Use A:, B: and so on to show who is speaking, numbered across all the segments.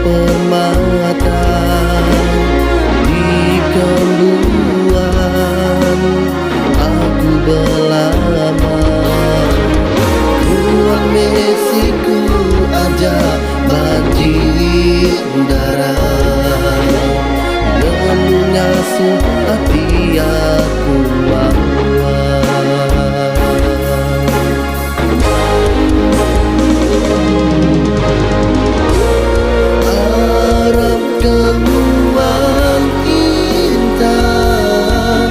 A: permata di kembuan aku berlama. Tuan Mesiku ajak berjindara mengasuh hati aku Arab kemuan intan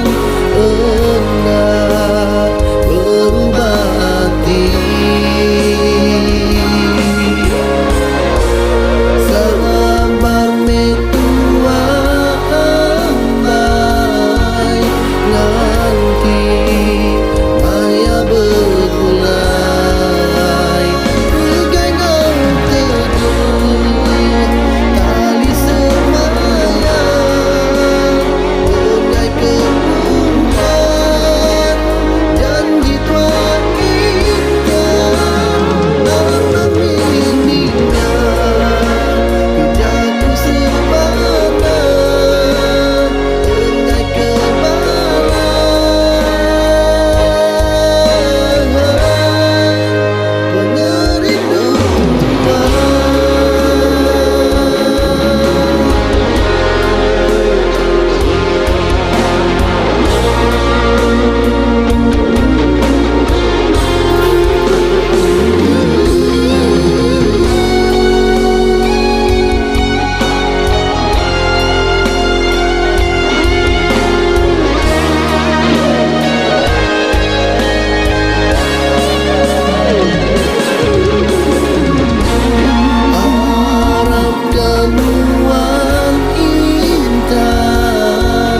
A: hendak berubah hati. Sabar metua ambai nanti maya berulai. Pegai nau teduh tali semayang pegai kebunan janji tuan intan dalam mimpinya kejaku semana pegai kemalan pengerinduan. Arab kemuan intan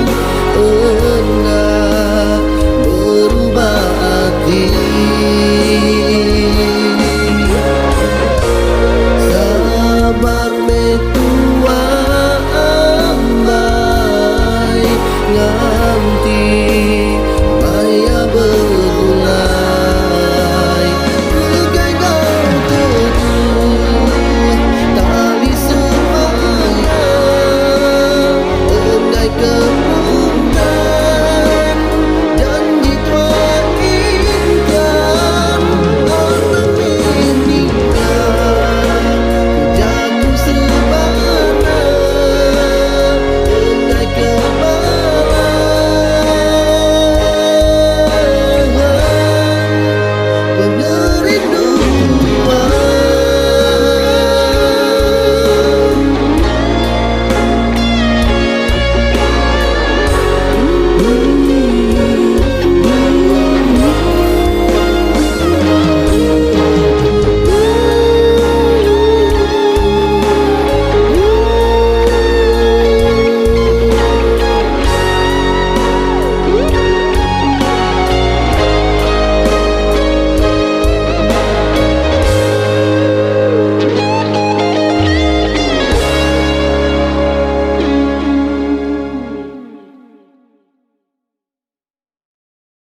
A: hendak berubah hati. Sabar metu